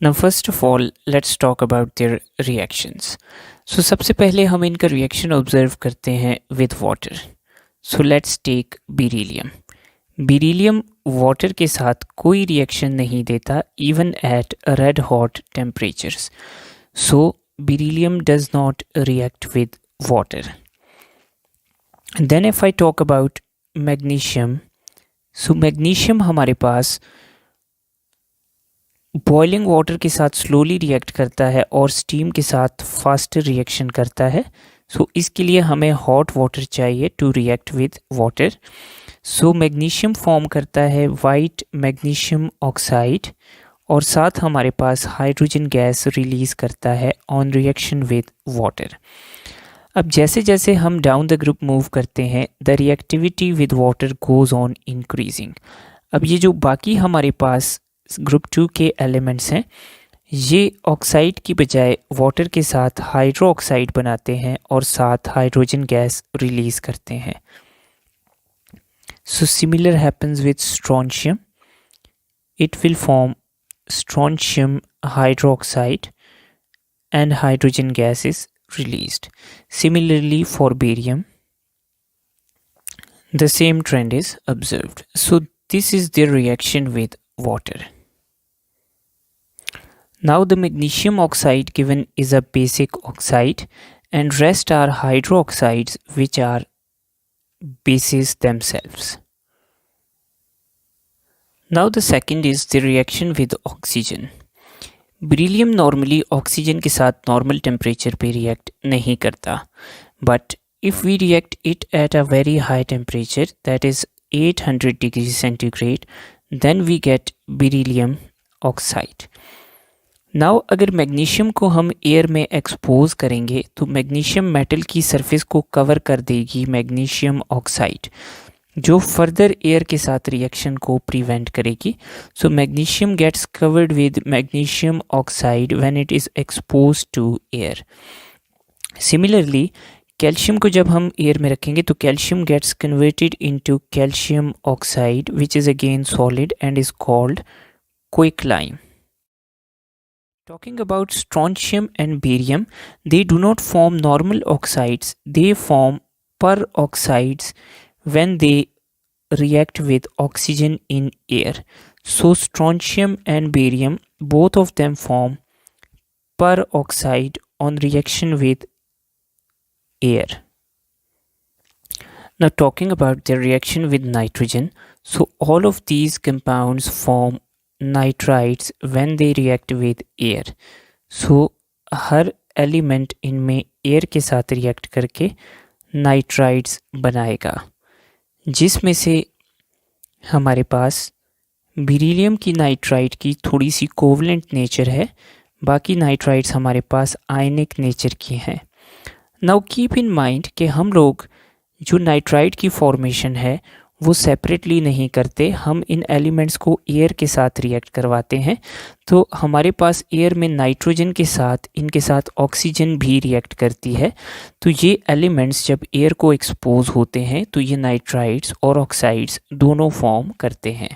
Now first of all let's talk about their reactions. So सबसे पहले हम इनका रिएक्शन ऑब्जर्व करते हैं with water. So let's take beryllium. Beryllium water के साथ कोई रिएक्शन नहीं देता even at red hot temperatures. So beryllium does not react with water. Then if I talk about magnesium, so magnesium हमारे पास boiling water के साथ slowly react करता है और स्टीम के साथ फास्टर रिएक्शन करता है. सो इसके लिए हमें हॉट वाटर चाहिए to react with water. So magnesium form करता है वाइट मैग्नीशियम ऑक्साइड और साथ हमारे पास हाइड्रोजन गैस रिलीज करता है ऑन रिएक्शन विद वाटर. अब जैसे जैसे हम डाउन द ग्रुप मूव करते हैं the reactivity with water goes on increasing. अब ये जो बाकी हमारे पास ग्रुप 2 के एलिमेंट्स हैं ये ऑक्साइड की बजाय वाटर के साथ हाइड्रो ऑक्साइड बनाते हैं और साथ हाइड्रोजन गैस रिलीज करते हैं. So similar happens with strontium. It will form strontium hydroxide and hydrogen gas is released. Similarly for barium, the same trend is observed. So this is their reaction with water. Now the magnesium oxide given is a basic oxide and rest are hydroxides which are bases themselves. Now the second is the reaction with oxygen. Beryllium normally oxygen के साथ normal temperature पे react नहीं करता, but if we react it at a very high temperature that is 800 degree centigrade then we get beryllium oxide. Now अगर magnesium को हम air में expose करेंगे तो मैग्नीशियम मेटल की सरफेस को कवर कर देगी मैग्नीशियम ऑक्साइड जो फर्दर एयर के साथ रिएक्शन को प्रिवेंट करेगी. So magnesium gets covered with magnesium oxide when it is expose to air. Similarly calcium को जब हम एयर में रखेंगे तो calcium gets converted into calcium oxide which is again solid and is called quicklime. Talking about strontium and barium, they do not form normal oxides, they form peroxides when they react with oxygen in air. So strontium and barium, both of them form peroxide on reaction with air. Now talking about the reaction with nitrogen, so all of these compounds form nitrides when they react with air. So her element इनमें air के साथ react करके nitrides बनाएगा, जिसमें से हमारे पास beryllium की nitride की थोड़ी सी कोवलेंट नेचर है, बाकी नाइट्राइड्स हमारे पास आयनिक नेचर की हैं. नाउ कीप इन माइंड कि हम लोग जो नाइट्राइड की फॉर्मेशन है वो सेपरेटली नहीं करते, हम इन एलिमेंट्स को एयर के साथ रिएक्ट करवाते हैं. तो हमारे पास एयर में नाइट्रोजन के साथ इनके साथ ऑक्सीजन भी रिएक्ट करती है. तो ये एलिमेंट्स जब एयर को एक्सपोज होते हैं तो ये नाइट्राइड्स और ऑक्साइड्स दोनों फॉर्म करते हैं.